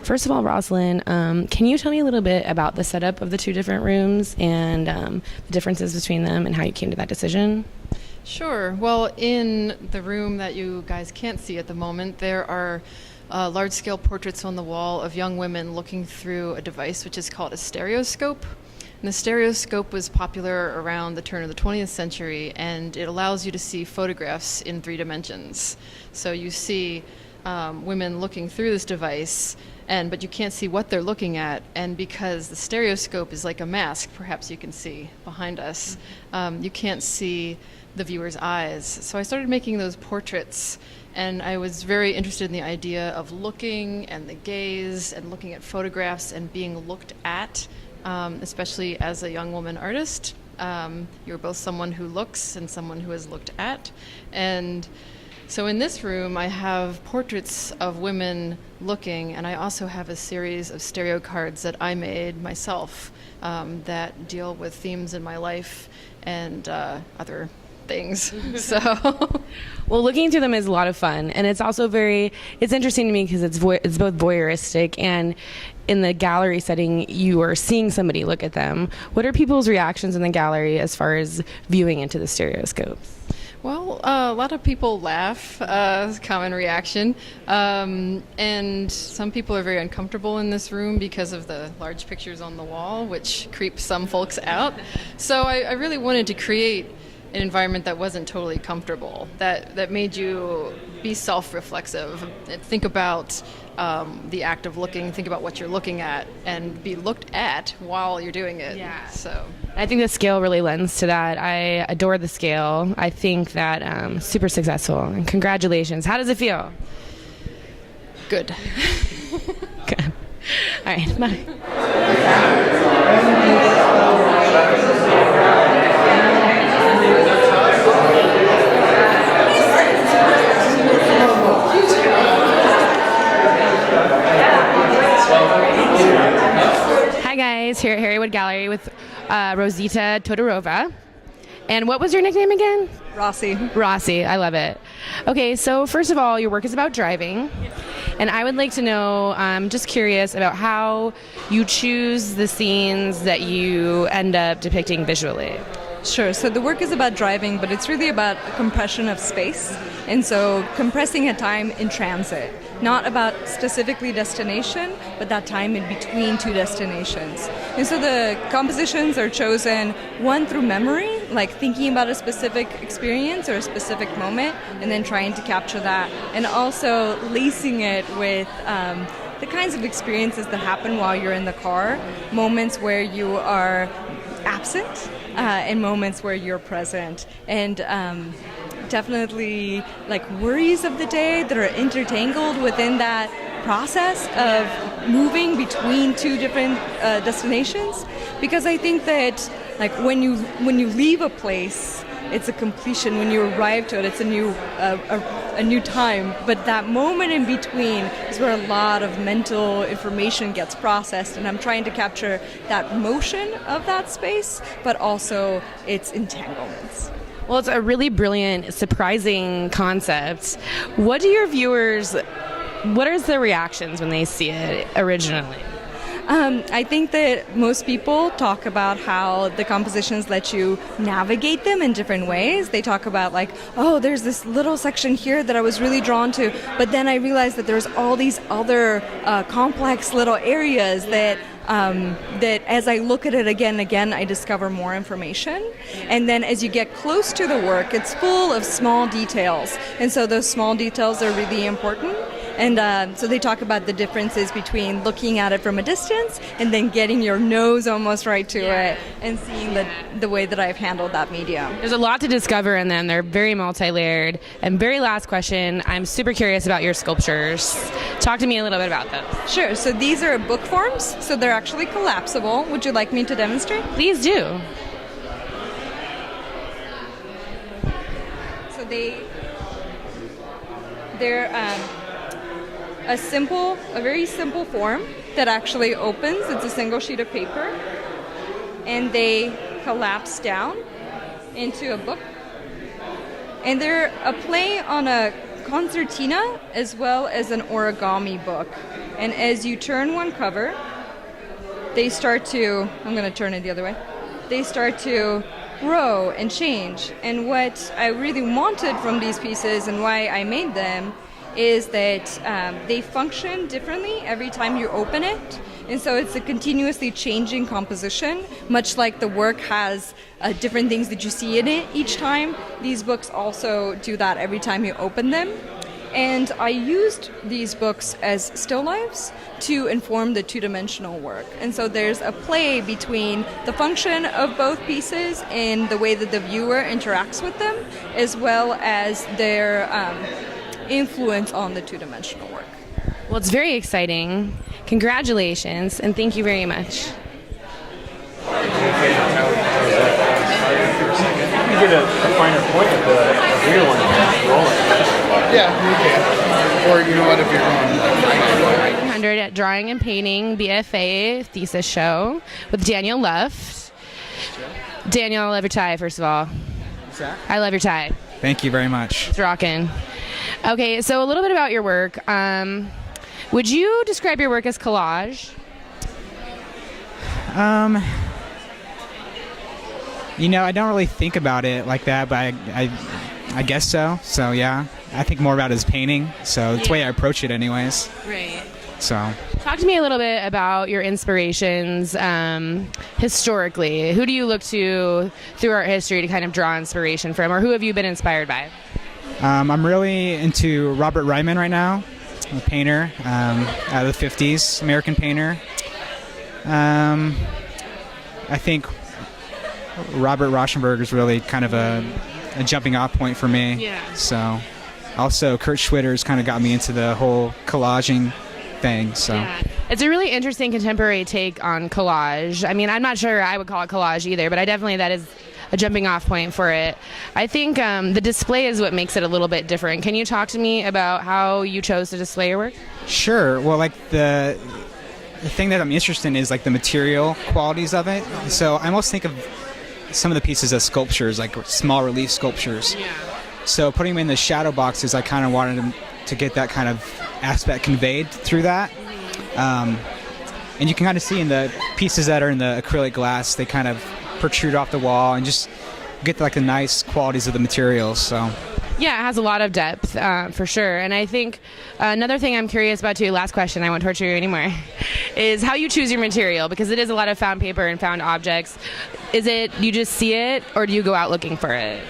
First of all, Rosalind, can you tell me a little bit about the setup of the two different rooms and the differences between them and how you came to that decision? Sure. Well, in the room that you guys can't see at the moment, there are large-scale portraits on the wall of young women looking through a device which is called a stereoscope. And the stereoscope was popular around the turn of the 20th century, and it allows you to see photographs in 3 dimensions. So you see women looking through this device, but you can't see what they're looking at. And because the stereoscope is like a mask, perhaps you can see behind us, you can't see the viewer's eyes. So I started making those portraits, and I was very interested in the idea of looking and the gaze and looking at photographs and being looked at, especially as a young woman artist. You're both someone who looks and someone who is looked at. And so in this room, I have portraits of women looking, and I also have a series of stereo cards that I made myself that deal with themes in my life and other things. So, well, looking through them is a lot of fun, and it's also it's interesting to me because it's both voyeuristic, and in the gallery setting, you are seeing somebody look at them. What are people's reactions in the gallery as far as viewing into the stereoscopes? Well, a lot of people laugh, common reaction, and some people are very uncomfortable in this room because of the large pictures on the wall, which creep some folks out. So I really wanted to create an environment that wasn't totally comfortable, that made you be self-reflexive, think about the act of looking, think about what you're looking at, and be looked at while you're doing it. Yeah. So I think the scale really lends to that. I adore the scale. I think that super successful, and congratulations. How does it feel? Good. Good. All right, bye. Hi guys, here at Harrywood Gallery with Rosita Todorova. And what was your nickname again? Rossi. Rossi, I love it. Okay, so first of all, your work is about driving. And I would like to know, I'm just curious about how you choose the scenes that you end up depicting visually. Sure. So the work is about driving, but it's really about a compression of space. And so compressing a time in transit, not about specifically destination, but that time in between 2 destinations. And so the compositions are chosen, one through memory, like thinking about a specific experience or a specific moment, and then trying to capture that, and also lacing it with the kinds of experiences that happen while you're in the car, moments where you are absent, and moments where you're present, and definitely like worries of the day that are intertangled within that process of moving between 2 different destinations. Because I think that like when you leave a place, it's a completion. When you arrive to it, it's a new time. But that moment in between is where a lot of mental information gets processed, and I'm trying to capture that motion of that space, but also its entanglements. Well, it's a really brilliant, surprising concept. What are the reactions when they see it originally? I think that most people talk about how the compositions let you navigate them in different ways. They talk about like, oh, there's this little section here that I was really drawn to, but then I realized that there's all these other complex little areas that as I look at it again and again, I discover more information. And then as you get close to the work, it's full of small details. And so those small details are really important. And so they talk about the differences between looking at it from a distance and then getting your nose almost right to it and seeing the way that I've handled that medium. There's a lot to discover in them. They're very multi-layered. And very last question, I'm super curious about your sculptures. Talk to me a little bit about them. Sure. So these are book forms, so they're actually collapsible. Would you like me to demonstrate? Please do. So they're a very simple form that actually opens. It's a single sheet of paper, and they collapse down into a book. And they're a play on a concertina as well as an origami book. And as you turn one cover, they start to, I'm going to turn it the other way, they start to grow and change. And what I really wanted from these pieces and why I made them is that they function differently every time you open it. And so it's a continuously changing composition, much like the work has different things that you see in it each time. These books also do that every time you open them. And I used these books as still lifes to inform the two-dimensional work. And so there's a play between the function of both pieces and the way that the viewer interacts with them, as well as their influence on the two-dimensional work. Well, it's very exciting. Congratulations, and thank you very much. You get a finer point of the real one rolling. Yeah, you can. Or you know what, if you're going like 100 at Drawing and Painting BFA thesis show with Daniel Luft. Daniel, I love your tie, first of all. What's that? I love your tie. Thank you very much. It's rocking. Okay, so a little bit about your work. Would you describe your work as collage? I don't really think about it like that, but I guess so. So yeah, I think more about it as painting. So it's the way I approach it anyways. Right. So Talk to me a little bit about your inspirations historically. Who do you look to through art history to kind of draw inspiration from, or who have you been inspired by? I'm really into Robert Ryman right now, a painter out of the 50s, American painter. I think Robert Rauschenberg is really kind of a jumping off point for me. Yeah. So also Kurt Schwitter's kind of got me into the whole collaging thing. So Yeah. It's a really interesting contemporary take on collage. I mean, I'm not sure I would call it collage either, but that is a jumping off point for it. I think the display is what makes it a little bit different. Can you talk to me about how you chose to display your work? Sure. Well, like the thing that I'm interested in is like the material qualities of it. So I almost think of some of the pieces as sculptures, like small relief sculptures. Yeah. So putting them in the shadow boxes, I kind of wanted them to get that kind of aspect conveyed through that. And you can kind of see in the pieces that are in the acrylic glass, they kind of protrude off the wall and just get like the nice qualities of the materials. So Yeah, it has a lot of depth, for sure. And I think another thing I'm curious about too, last question, I won't torture you anymore, is how you choose your material, because it is a lot of found paper and found objects. Is it you just see it, or do you go out looking for it?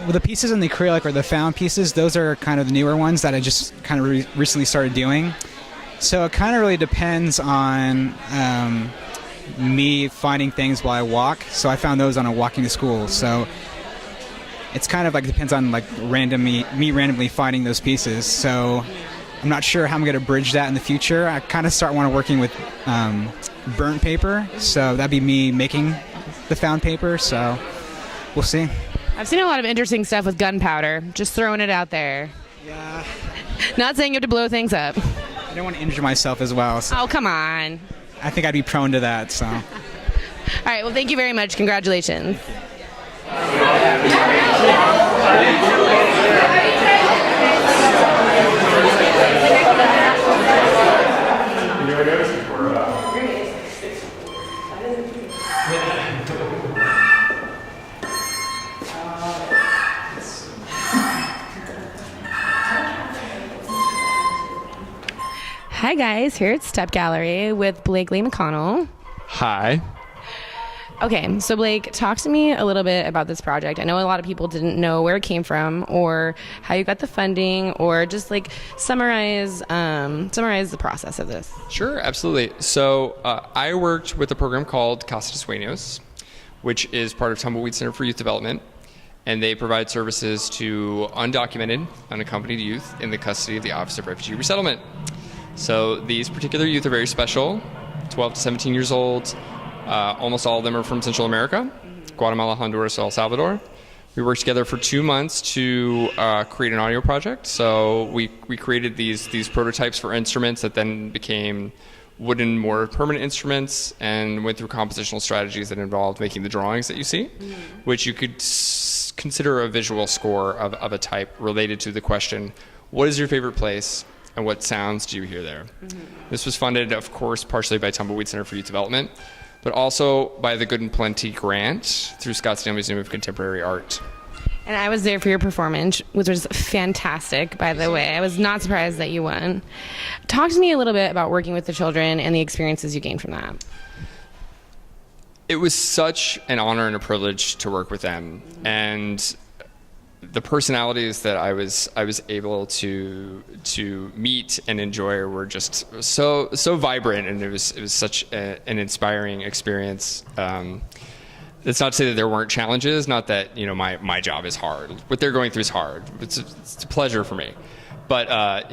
well, the pieces in the acrylic or the found pieces, those are kind of the newer ones that I just kind of recently started doing. So it kind of really depends on me finding things while I walk. So I found those on a walking to school. So it's kind of like depends on like me randomly finding those pieces. So I'm not sure how I'm going to bridge that in the future. I kind of want to working with burnt paper. So that'd be me making the found paper. So we'll see. I've seen a lot of interesting stuff with gunpowder. Just throwing it out there. Yeah. Not saying you have to blow things up. I don't want to injure myself as well. So Oh, come on. I think I'd be prone to that. So. All right, well, thank you very much. Congratulations. Hi, guys. Here at Step Gallery with Blakely McConnell. Hi. Okay, so Blake, talk to me a little bit about this project. I know a lot of people didn't know where it came from or how you got the funding, or just like summarize the process of this. Sure, absolutely. So I worked with a program called Casa de Sueños, which is part of Tumbleweed Center for Youth Development, and they provide services to undocumented, unaccompanied youth in the custody of the Office of Refugee Resettlement. So these particular youth are very special, 12 to 17 years old. Almost all of them are from Central America, Guatemala, Honduras, El Salvador. We worked together for 2 months to create an audio project. So we created these prototypes for instruments that then became wooden, more permanent instruments, and went through compositional strategies that involved making the drawings that you see, which you could consider a visual score of a type related to the question, what is your favorite place and what sounds do you hear there? This was funded, of course, partially by Tumbleweed Center for Youth Development, but also by the Good and Plenty Grant through Scottsdale Museum of Contemporary Art. And I was there for your performance, which was fantastic, by the way. I was not surprised that you won. Talk to me a little bit about working with the children and the experiences you gained from that. It was such an honor and a privilege to work with them, and the personalities that I was able to meet and enjoy were just so vibrant, and it was such an inspiring experience. That's not to say that there weren't challenges, not that my job is hard. What they're going through is hard. It's a pleasure for me. But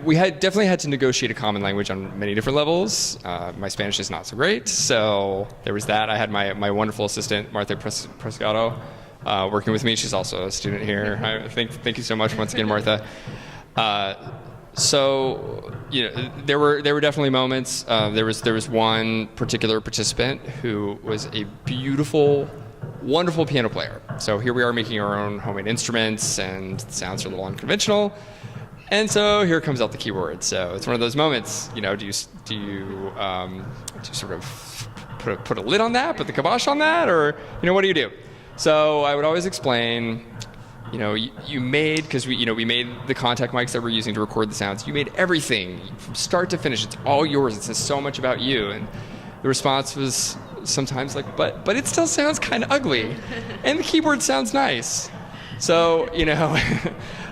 we definitely had to negotiate a common language on many different levels. My Spanish is not so great, so there was that. I had my wonderful assistant, Martha Prescato, working with me. She's also a student here. Thank you so much once again, Martha. So there were definitely moments. There was one particular participant who was a beautiful, wonderful piano player. So here we are making our own homemade instruments, and the sounds are a little unconventional. And so here comes out the keyboard. So it's one of those moments. Do you sort of put a lid on that, put the kibosh on that, or what do you do? So I would always explain. You made, because we made the contact mics that we're using to record the sounds. You made everything from start to finish. It's all yours. It says so much about you. And the response was sometimes like, but it still sounds kind of ugly, and the keyboard sounds nice. So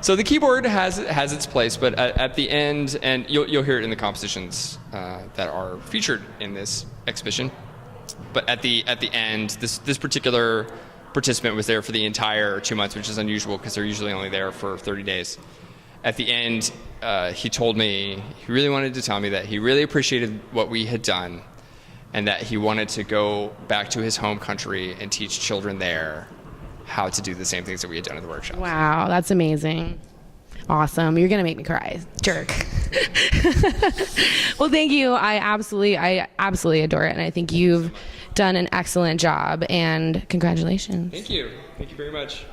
so the keyboard has its place, but at the end, and you'll hear it in the compositions that are featured in this exhibition. But at the end, this particular participant was there for the entire 2 months, which is unusual because they're usually only there for 30 days. At the end, he told me, he really wanted to tell me that he really appreciated what we had done, and that he wanted to go back to his home country and teach children there how to do the same things that we had done in the workshop. Wow, that's amazing. Awesome. You're going to make me cry. Jerk. Well, thank you. I absolutely adore it, and I think you've done an excellent job, and congratulations. Thank you. Thank you very much.